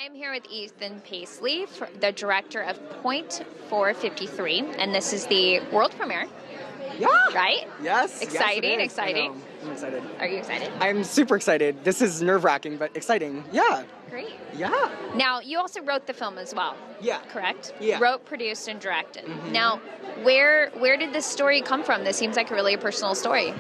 I'm here with Ethan Paisley, the director of Point 453, and this is the world premiere. Yeah. Right? Yes. Exciting, yes, exciting. I'm excited. Are you excited? I'm super excited. This is nerve-wracking, but exciting. Yeah. Great. Yeah. Now, you also wrote the film as well. Yeah. Correct? Yeah. Wrote, produced, and directed. Mm-hmm. Now, where did this story come from? This seems like a really personal story.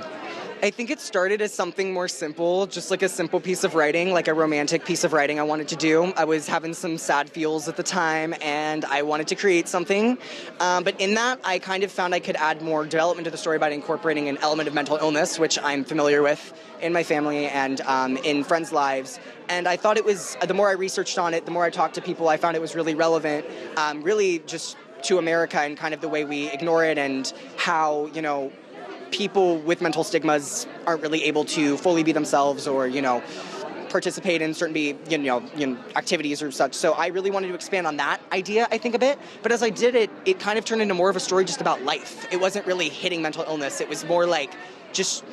I think it started as something more simple, just like a simple piece of writing, like a romantic piece of writing I wanted to do. I was having some sad feels at the time, and I wanted to create something. But in that, I kind of found I could add more development to the story by incorporating an element of mental illness, which I'm familiar with in my family and in friends' lives. And I thought it was, the more I researched on it, the more I talked to people, I found it was really relevant, really just to America and kind of the way we ignore it and how, people with mental stigmas aren't really able to fully be themselves or, participate in certain activities or such. So I really wanted to expand on that idea, I think, a bit. But as I did it, it kind of turned into more of a story just about life. It wasn't really hitting mental illness. It was more like just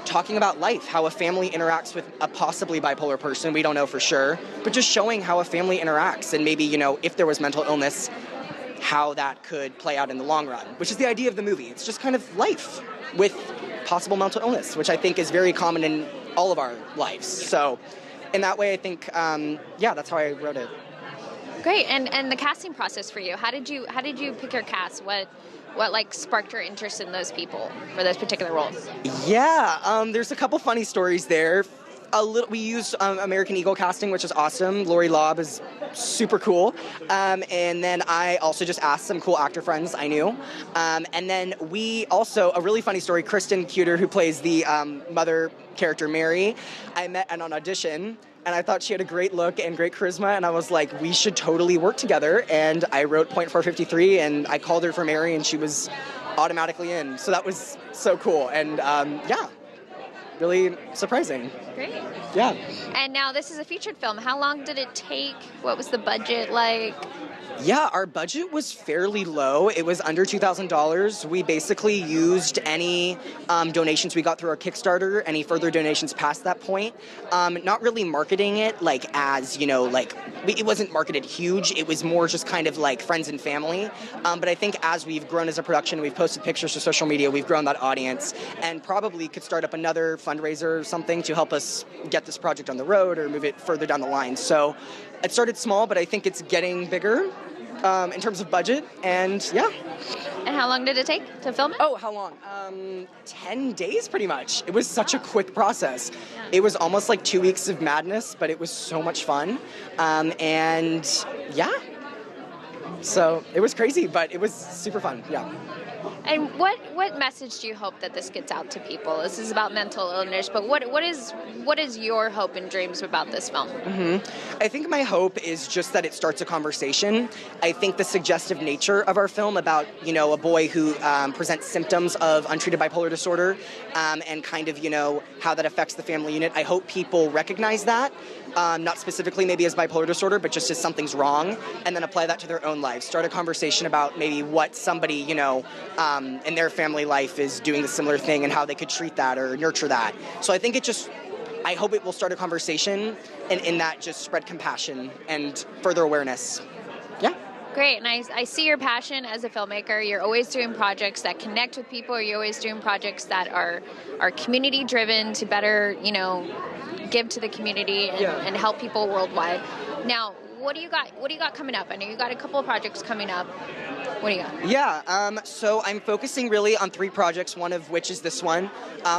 talking about life, how a family interacts with a possibly bipolar person. We don't know for sure. But just showing how a family interacts and maybe, if there was mental illness, how that could play out in the long run, which is the idea of the movie. It's just kind of life with possible mental illness, which I think is very common in all of our lives. So in that way, I think, that's how I wrote it. Great. And the casting process for you, how did you pick your cast? What sparked your interest in those people for those particular roles? Yeah, there's a couple funny stories there. We used American Eagle casting, which is awesome. Lori Lobb is super cool. And then I also just asked some cool actor friends I knew. And then we also, a really funny story, Kristen Cuter, who plays the mother character Mary, I met at an audition, and I thought she had a great look and great charisma, and I was like, we should totally work together. And I wrote Point 453, and I called her for Mary, and she was automatically in. So that was so cool. And really surprising. Great. Yeah. And now this is a featured film. How long did it take? What was the budget like? Yeah, our budget was fairly low. It was under $2,000. We basically used any donations we got through our Kickstarter, any further donations past that point. Not really marketing it it wasn't marketed huge. It was more just kind of like friends and family. But I think as we've grown as a production, we've posted pictures to social media, we've grown that audience, and probably could start up another fundraiser or something to help us get this project on the road or move it further down the line. So it started small, but I think it's getting bigger in terms of budget, and yeah. And how long did it take to film it? Oh, how long? 10 days, pretty much. It was such a quick process. Yeah. It was almost like 2 weeks of madness, but it was so much fun. And yeah. So it was crazy, but it was super fun, yeah. And what message do you hope that this gets out to people? This is about mental illness, but what is your hope and dreams about this film? Mm-hmm. I think my hope is just that it starts a conversation. I think the suggestive nature of our film about, a boy who presents symptoms of untreated bipolar disorder and kind of, how that affects the family unit. I hope people recognize that, not specifically maybe as bipolar disorder, but just as something's wrong, and then apply that to their own lives. Start a conversation about maybe what somebody, in their family life is doing a similar thing and how they could treat that or nurture that. So I think I hope it will start a conversation and in that just spread compassion and further awareness. Yeah. Great, and I see your passion as a filmmaker. You're always doing projects that connect with people, or you're always doing projects that are community driven to better, give to the community and help people worldwide. Now, what do you got coming up? I know you got a couple of projects coming up. What do you got? Yeah, so I'm focusing really on 3 projects, one of which is this one.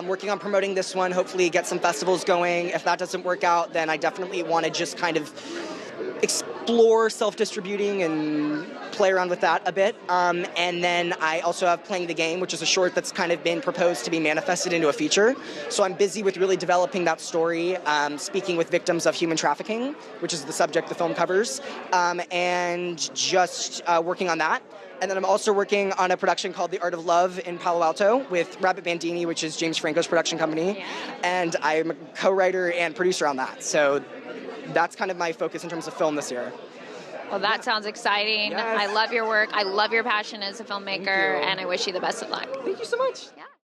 Working on promoting this one, hopefully get some festivals going. If that doesn't work out, then I definitely want to just kind of explore self-distributing and play around with that a bit. And then I also have Playing the Game, which is a short that's kind of been proposed to be manifested into a feature. So I'm busy with really developing that story, speaking with victims of human trafficking, which is the subject the film covers, and just working on that. And then I'm also working on a production called The Art of Love in Palo Alto with Rabbit Bandini, which is James Franco's production company. Yeah. And I'm a co-writer and producer on that. So that's kind of my focus in terms of film this year. Well, that sounds exciting. Yes. I love your work. I love your passion as a filmmaker, and I wish you the best of luck. Thank you so much. Yeah.